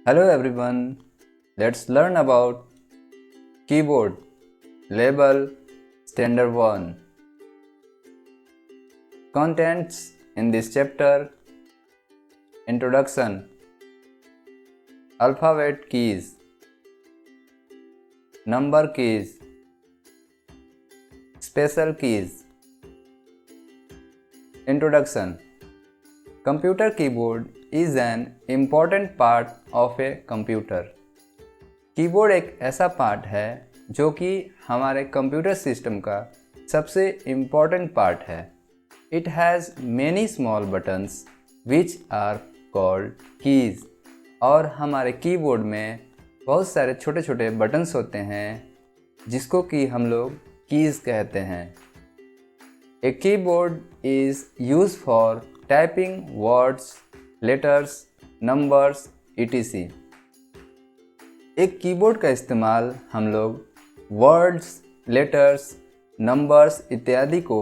Hello everyone, let's learn about keyboard label standard 1. Contents in this chapter: Introduction, alphabet keys, number keys, special keys. Introduction. Computer keyboard is an important part of a computer. Keyboard एक ऐसा part है जो कि हमारे computer system का सबसे important part है. It has many small buttons which are called keys. और हमारे कीबोर्ड में बहुत सारे छोटे छोटे बटन्स होते हैं जिसको कि हम लोग कीज़ कहते हैं. A keyboard is used for typing words, letters, numbers, etc. एक कीबोर्ड का इस्तेमाल हम लोग वर्ड्स, लेटर्स, नंबर्स इत्यादि को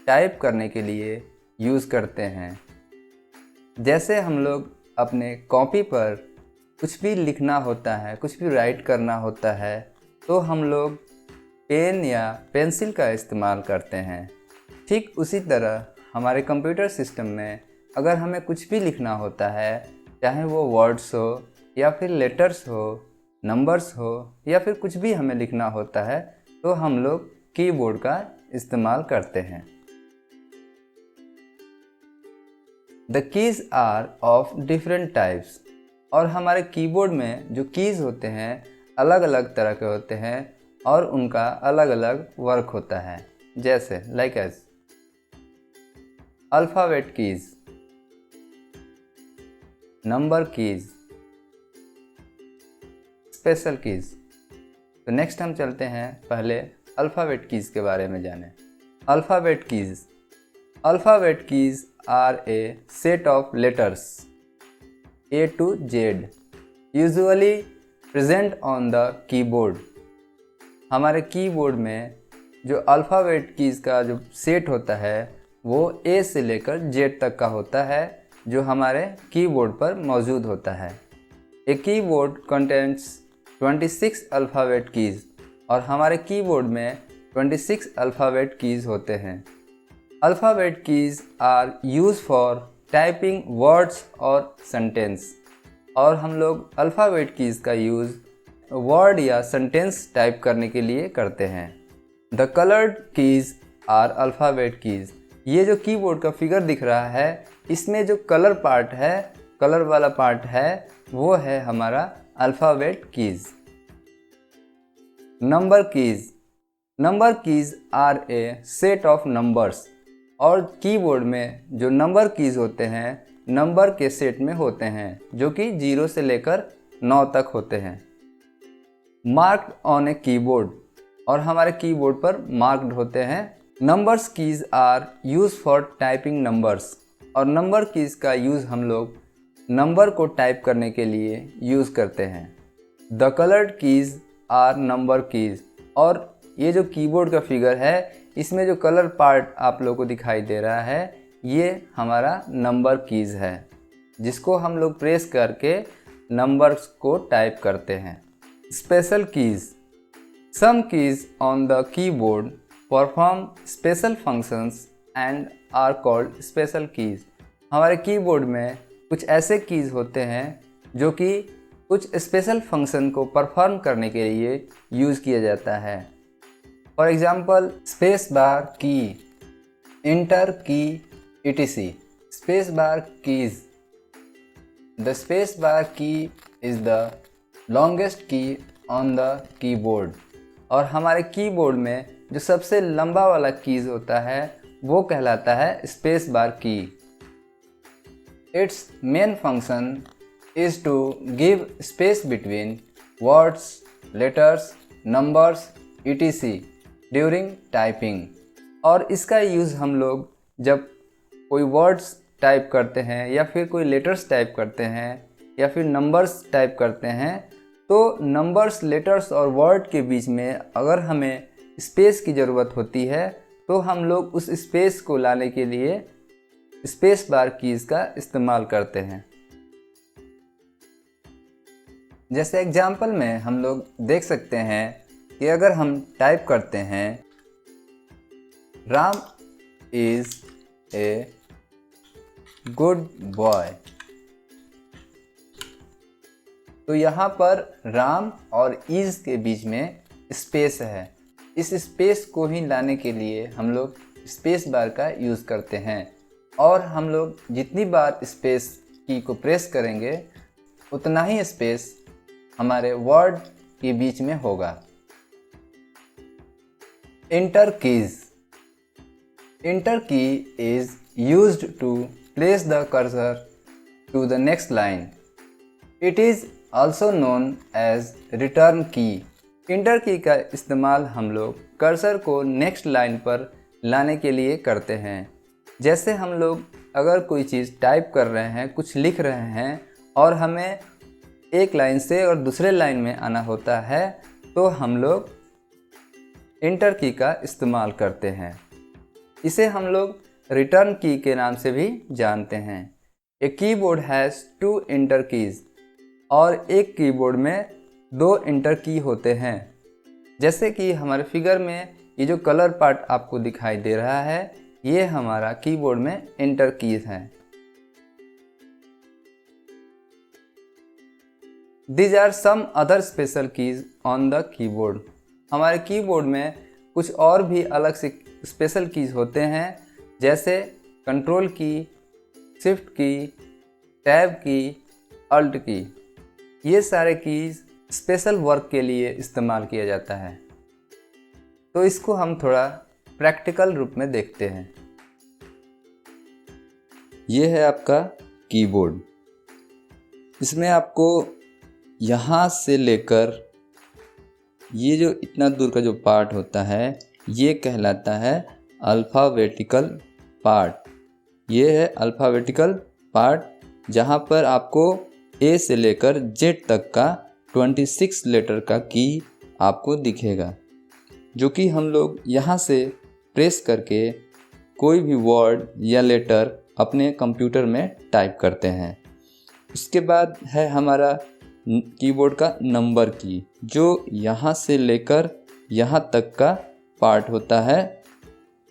टाइप करने के लिए यूज़ करते हैं. जैसे हम लोग अपने कॉपी पर कुछ भी लिखना होता है, कुछ भी राइट करना होता है, तो हम लोग पेन या पेंसिल का इस्तेमाल करते हैं. ठीक उसी तरह हमारे कंप्यूटर सिस्टम में अगर हमें कुछ भी लिखना होता है, चाहे वो वर्ड्स हो या फिर लेटर्स हो, नंबर्स हो या फिर कुछ भी हमें लिखना होता है, तो हम लोग कीबोर्ड का इस्तेमाल करते हैं. The keys are of different types. और हमारे कीबोर्ड में जो कीज़ होते हैं अलग अलग तरह के होते हैं और उनका अलग अलग वर्क होता है. जैसे like as alphabet keys, number keys, special keys. तो नेक्स्ट हम चलते हैं पहले अल्फ़ाबेट कीज़ के बारे में जाने. Alphabet keys. Alphabet keys are a set of letters A to Z usually present on the keyboard. हमारे कीबोर्ड में जो अल्फ़ाबेट कीज़ का जो सेट होता है वो A से लेकर Z तक का होता है जो हमारे कीबोर्ड पर मौजूद होता है. A keyboard contents 26 alphabet keys. और हमारे कीबोर्ड में 26 अल्फ़ाबेट कीज़ होते हैं. Alphabet keys are use for typing words और सेंटेंस. और हम लोग अल्फ़ाबेट कीज़ का यूज़ वर्ड या सेंटेंस टाइप करने के लिए करते हैं. The coloured keys are alphabet keys. ये जो कीबोर्ड का फिगर दिख रहा है, इसमें जो कलर पार्ट है, कलर वाला पार्ट है, वो है हमारा alphabet keys. Number keys. Number keys are a set of numbers. और कीबोर्ड में जो नंबर कीज़ होते हैं नंबर के सेट में होते हैं जो कि 0 से लेकर 9 तक होते हैं. Marked on a keyboard. और हमारे कीबोर्ड पर मार्क्ड होते हैं. Numbers keys are use for typing numbers. और नंबर कीज़ का यूज़ हम लोग नंबर को टाइप करने के लिए यूज़ करते हैं. The coloured keys are number keys. और ये जो कीबोर्ड का फिगर है, इसमें जो कलर पार्ट आप लोगों को दिखाई दे रहा है, ये हमारा नंबर कीज़ है जिसको हम लोग प्रेस करके नंबर्स को टाइप करते हैं. Special keys. Some keys on the keyboard perform special functions and are called special keys. हमारे कीबोर्ड में कुछ ऐसे कीज़ होते हैं जो कि कुछ स्पेशल फंक्शन को परफॉर्म करने के लिए यूज़ किया जाता है. फॉर एग्ज़ाम्पल स्पेस बार की, enter key, etc. Space bar keys. The space bar key is the longest key on the keyboard. और हमारे कीबोर्ड में जो सबसे लंबा वाला कीज़ होता है वो कहलाता है space bar key. Its main function is to give space between words, letters, numbers, etc. During typing. और इसका यूज़ हम लोग जब कोई वर्ड्स टाइप करते हैं या फिर कोई लेटर्स टाइप करते हैं या फिर नंबर्स टाइप करते हैं, तो नंबर्स, लेटर्स और वर्ड के बीच में अगर हमें स्पेस की ज़रूरत होती है तो हम लोग उस स्पेस को लाने के लिए स्पेस बार कीज़ का इस्तेमाल करते हैं. जैसे एग्जाम्पल में हम लोग देख सकते हैं कि अगर हम टाइप करते हैं Ram is a good boy, तो यहाँ पर राम और इज़ के बीच में स्पेस है। इस स्पेस को ही लाने के लिए हम लोग स्पेस बार का यूज़ करते हैं, और हम लोग जितनी बार स्पेस की को प्रेस करेंगे उतना ही स्पेस हमारे वर्ड के बीच में होगा। Enter keys. Enter key is used to place the cursor to the next line. It is also known as return key. Enter key का इस्तेमाल हम लोग कर्सर को नेक्स्ट लाइन पर लाने के लिए करते हैं। जैसे हम लोग अगर कोई चीज़ टाइप कर रहे हैं, कुछ लिख रहे हैं और हमें एक लाइन से और दूसरे लाइन में आना होता है, तो हम लोग इंटर की का इस्तेमाल करते हैं। इसे हम लोग रिटर्न की के नाम से भी जानते हैं। A keyboard has 2 inter keys, और एक कीबोर्ड में 2 इंटर की होते हैं। जैसे कि हमारे फिगर में ये जो कलर पार्ट आपको दिखाई दे रहा है, ये हमारा कीबोर्ड में इंटर कीज हैं। These are some other special keys on the keyboard। हमारे कीबोर्ड में कुछ और भी अलग से स्पेशल कीज होते हैं, जैसे कंट्रोल की, शिफ्ट की, टैब की, अल्ट की। ये सारे कीज स्पेशल वर्क के लिए इस्तेमाल किया जाता है। तो इसको हम थोड़ा प्रैक्टिकल रूप में देखते हैं। ये है आपका कीबोर्ड। इसमें आपको यहाँ से लेकर ये जो इतना दूर का जो पार्ट होता है, ये कहलाता है अल्फ़ाबेटिकल पार्ट। ये है अल्फ़ाबेटिकल पार्ट, जहाँ पर आपको ए से लेकर जेड तक का 26 लेटर का की आपको दिखेगा, जो कि हम लोग यहाँ से प्रेस करके कोई भी वर्ड या लेटर अपने कंप्यूटर में टाइप करते हैं। उसके बाद है हमारा कीबोर्ड का नंबर की, जो यहाँ से लेकर यहाँ तक का पार्ट होता है,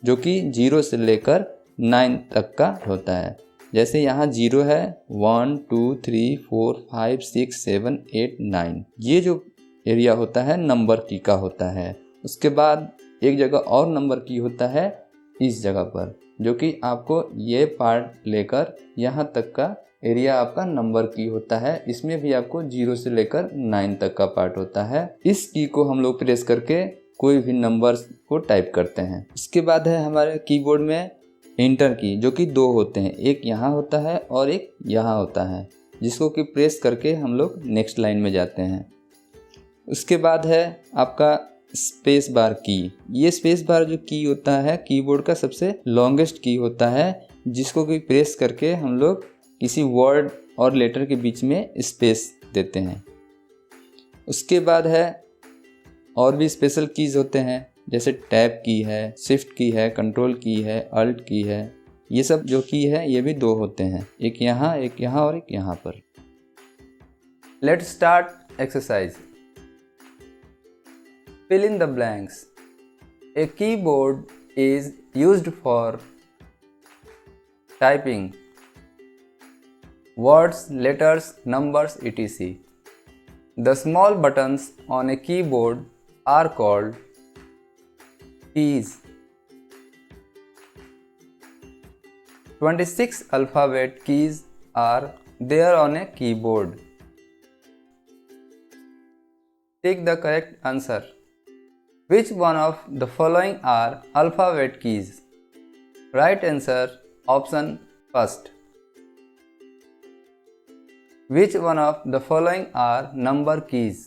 जो कि 0 से लेकर 9 तक का होता है। जैसे यहाँ 0 है, 1 2 3 4 5 6 7 8 9, ये जो एरिया होता है नंबर की का होता है। उसके बाद एक जगह और नंबर की होता है इस जगह पर, जो कि आपको ये पार्ट लेकर यहाँ तक का एरिया आपका नंबर की होता है। इसमें भी आपको 0 से लेकर 9 तक का पार्ट होता है। इस की को हम लोग प्रेस करके कोई भी नंबर्स को टाइप करते हैं। इसके बाद है हमारे कीबोर्ड में इंटर की, जो कि 2 होते हैं, एक यहाँ होता है और एक यहाँ होता है, जिसको कि प्रेस करके हम लोग नेक्स्ट लाइन में जाते हैं। उसके बाद है आपका स्पेस बार की। ये स्पेस बार जो की होता है कीबोर्ड का सबसे लॉन्गेस्ट की होता है, जिसको कि प्रेस करके हम लोग किसी वर्ड और लेटर के बीच में स्पेस देते हैं। उसके बाद है और भी स्पेशल कीज़ होते हैं, जैसे टैब की है, शिफ्ट की है, कंट्रोल की है, अल्ट की है। ये सब जो की है ये भी 2 होते हैं, एक यहाँ और एक यहाँ पर। Let's start exercise. Fill in the blanks. A keyboard is used for typing words, letters, numbers, etc. The small buttons on a keyboard are called keys. 26 alphabet keys are there on a keyboard. Take the correct answer. Which one of the following are alphabet keys? Right answer option first. Which one of the following are number keys?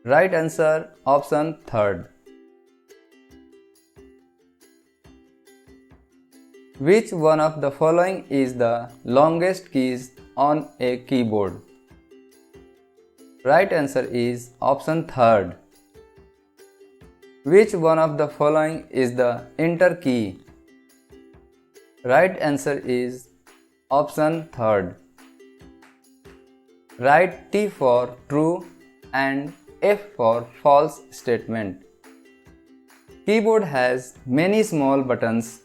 Right answer option third. Which one of the following is the longest keys on a keyboard? Right answer is option third. Which one of the following is the enter key? Right answer is option third. Write T for true and F for false statement. Keyboard has many small buttons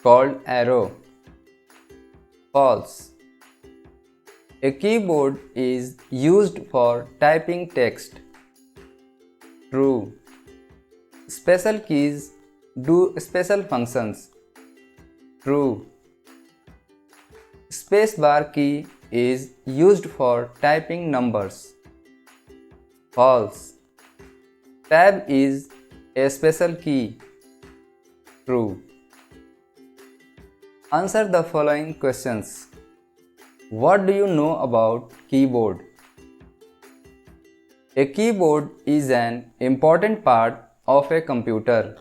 called arrow. False. A keyboard is used for typing text. True. Special keys do special functions. True. Spacebar key is used for typing numbers. False. Tab is a special key. True. Answer the following questions. What do you know about keyboard? A keyboard is an important part of a computer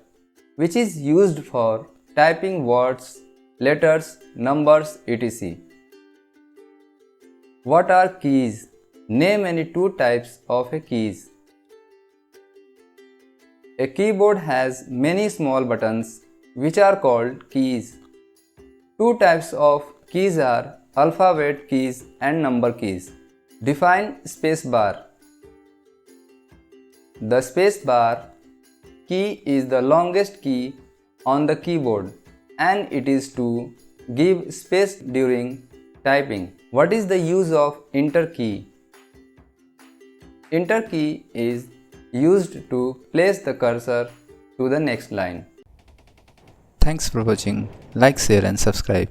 which is used for typing words, letters, numbers, etc. What are keys? Name any two types of a keys. A keyboard has many small buttons which are called keys. Two types of keys are alphabet keys and number keys. Define spacebar. The spacebar key is the longest key on the keyboard and it is to give space during typing. What is the use of enter key? Enter key is used to place the cursor to the next line. Thanks for watching. Like, share and subscribe.